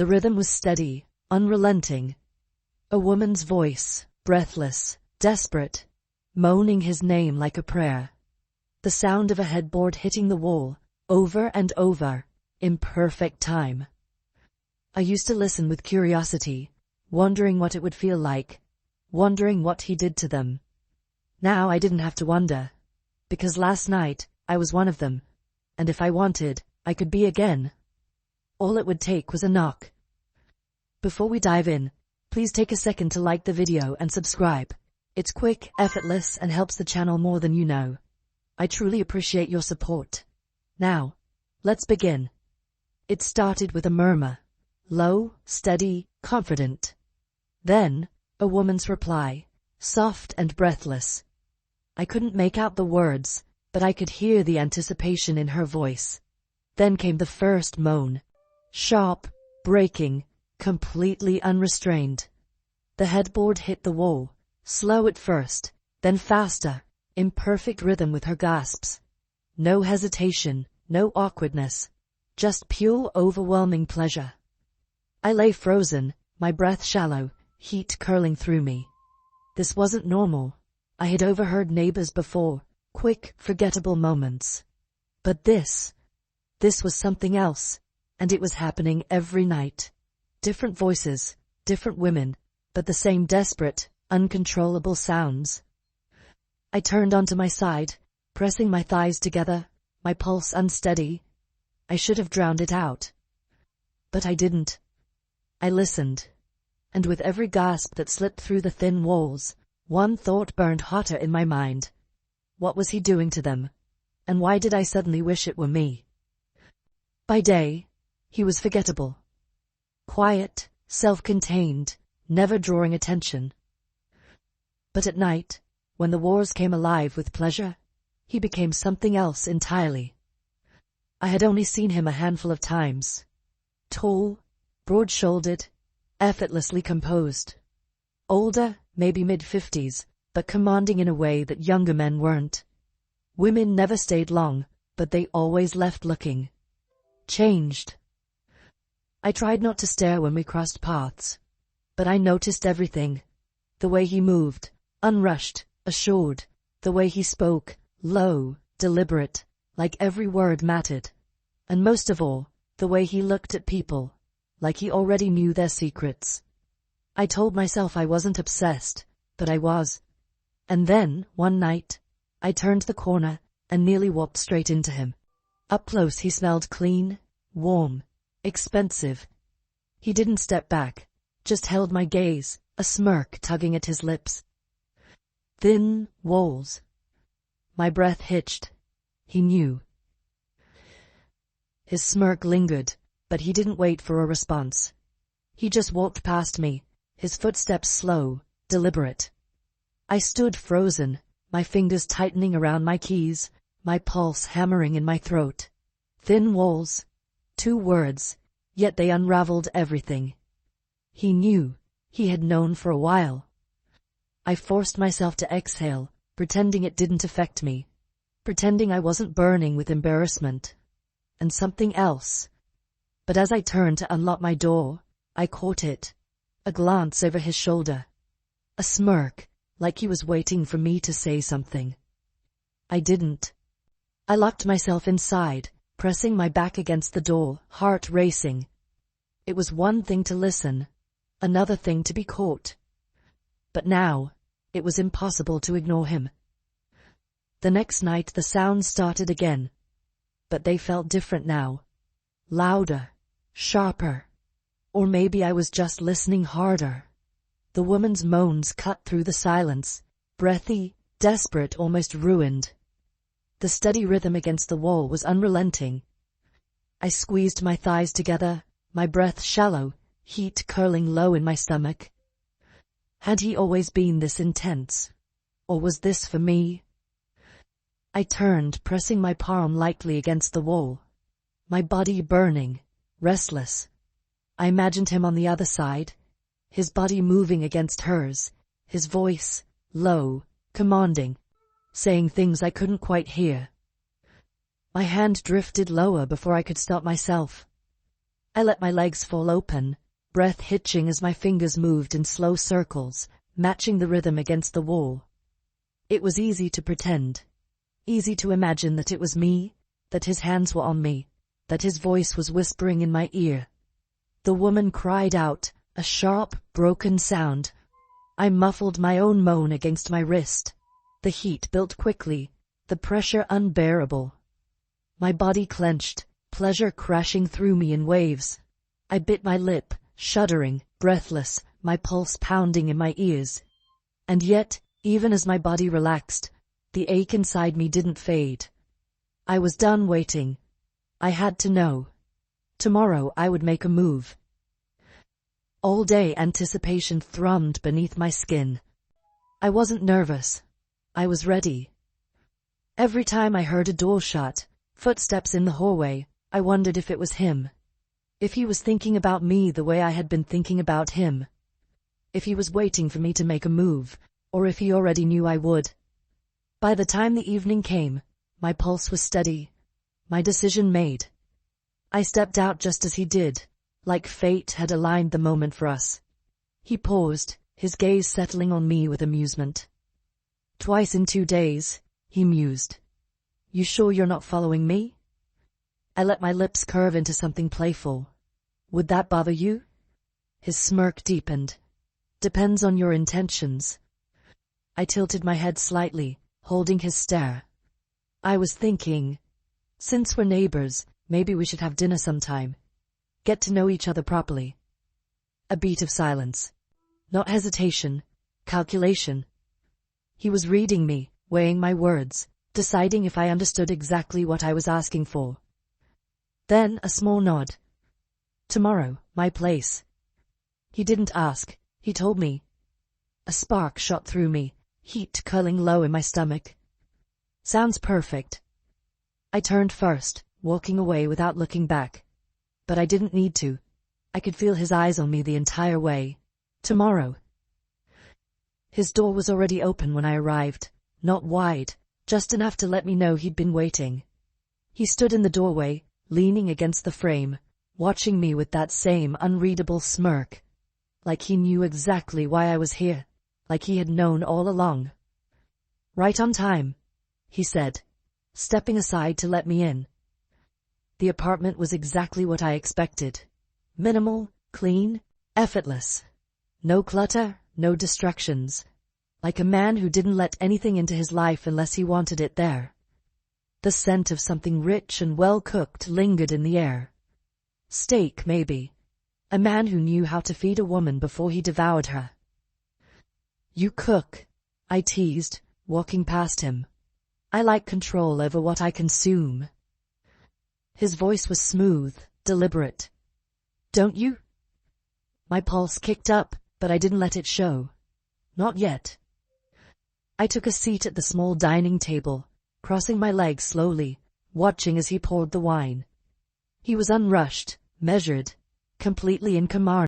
The rhythm was steady, unrelenting. A woman's voice, breathless, desperate, moaning his name like a prayer. The sound of a headboard hitting the wall, over and over, in perfect time. I used to listen with curiosity, wondering what it would feel like, wondering what he did to them. Now I didn't have to wonder, because last night, I was one of them, and if I wanted, I could be again. All it would take was a knock. Before we dive in, please take a second to like the video and subscribe. It's quick, effortless, and helps the channel more than you know. I truly appreciate your support. Now, let's begin. It started with a murmur. Low, steady, confident. Then, a woman's reply, soft and breathless. I couldn't make out the words, but I could hear the anticipation in her voice. Then came the first moan. Sharp, breaking, completely unrestrained. The headboard hit the wall, slow at first, then faster, in perfect rhythm with her gasps. No hesitation, no awkwardness, just pure overwhelming pleasure. I lay frozen, my breath shallow, heat curling through me. This wasn't normal. I had overheard neighbors before, quick, forgettable moments. But this was something else, and it was happening every night. Different voices, different women, but the same desperate, uncontrollable sounds. I turned onto my side, pressing my thighs together, my pulse unsteady. I should have drowned it out. But I didn't. I listened, and with every gasp that slipped through the thin walls, one thought burned hotter in my mind. What was he doing to them? And why did I suddenly wish it were me? By day, he was forgettable. Quiet, self-contained, never drawing attention. But at night, when the walls came alive with pleasure, he became something else entirely. I had only seen him a handful of times. Tall, broad-shouldered, effortlessly composed. Older, maybe mid-50s, but commanding in a way that younger men weren't. Women never stayed long, but they always left looking changed. I tried not to stare when we crossed paths, but I noticed everything. The way he moved, unrushed, assured. The way he spoke, low, deliberate, like every word mattered. And most of all, the way he looked at people, like he already knew their secrets. I told myself I wasn't obsessed, but I was. And then, one night, I turned the corner and nearly walked straight into him. Up close he smelled clean, warm, expensive. He didn't step back, just held my gaze, a smirk tugging at his lips. Thin walls. My breath hitched. He knew. His smirk lingered, but he didn't wait for a response. He just walked past me, his footsteps slow, deliberate. I stood frozen, my fingers tightening around my keys, my pulse hammering in my throat. Thin walls. 2 words, yet they unraveled everything. He knew. He had known for a while. I forced myself to exhale, pretending it didn't affect me, pretending I wasn't burning with embarrassment. And something else. But as I turned to unlock my door, I caught it. A glance over his shoulder. A smirk, like he was waiting for me to say something. I didn't. I locked myself inside, pressing my back against the door, heart racing. It was one thing to listen, another thing to be caught. But now, it was impossible to ignore him. The next night the sounds started again, but they felt different now. Louder, sharper. Or maybe I was just listening harder. The woman's moans cut through the silence, breathy, desperate, almost ruined. The steady rhythm against the wall was unrelenting. I squeezed my thighs together, my breath shallow, heat curling low in my stomach. Had he always been this intense? Or was this for me? I turned, pressing my palm lightly against the wall. My body burning, restless. I imagined him on the other side, his body moving against hers, his voice, low, commanding, saying things I couldn't quite hear. My hand drifted lower before I could stop myself. I let my legs fall open, breath hitching as my fingers moved in slow circles, matching the rhythm against the wall. It was easy to pretend. Easy to imagine that it was me, that his hands were on me, that his voice was whispering in my ear. The woman cried out, a sharp, broken sound. I muffled my own moan against my wrist. The heat built quickly, the pressure unbearable. My body clenched, pleasure crashing through me in waves. I bit my lip, shuddering, breathless, my pulse pounding in my ears. And yet, even as my body relaxed, the ache inside me didn't fade. I was done waiting. I had to know. Tomorrow I would make a move. All day anticipation thrummed beneath my skin. I wasn't nervous. I was ready. Every time I heard a door shut, footsteps in the hallway, I wondered if it was him. If he was thinking about me the way I had been thinking about him. If he was waiting for me to make a move, or if he already knew I would. By the time the evening came, my pulse was steady, my decision made. I stepped out just as he did, like fate had aligned the moment for us. He paused, his gaze settling on me with amusement. Twice in 2 days, he mused. You sure you're not following me? I let my lips curve into something playful. Would that bother you? His smirk deepened. Depends on your intentions. I tilted my head slightly, holding his stare. I was thinking, since we're neighbors, maybe we should have dinner sometime. Get to know each other properly. A beat of silence. Not hesitation, calculation. He was reading me, weighing my words, deciding if I understood exactly what I was asking for. Then a small nod. Tomorrow, my place. He didn't ask, he told me. A spark shot through me, heat curling low in my stomach. Sounds perfect. I turned first, walking away without looking back. But I didn't need to. I could feel his eyes on me the entire way. Tomorrow. His door was already open when I arrived, not wide, just enough to let me know he'd been waiting. He stood in the doorway, leaning against the frame, watching me with that same unreadable smirk. Like he knew exactly why I was here, like he had known all along. Right on time, he said, stepping aside to let me in. The apartment was exactly what I expected. Minimal, clean, effortless. No clutter, no distractions. Like a man who didn't let anything into his life unless he wanted it there. The scent of something rich and well-cooked lingered in the air. Steak, maybe. A man who knew how to feed a woman before he devoured her. You cook, I teased, walking past him. I like control over what I consume. His voice was smooth, deliberate. Don't you? My pulse kicked up, but I didn't let it show. Not yet. I took a seat at the small dining table, crossing my legs slowly, watching as he poured the wine. He was unrushed, measured, completely in command.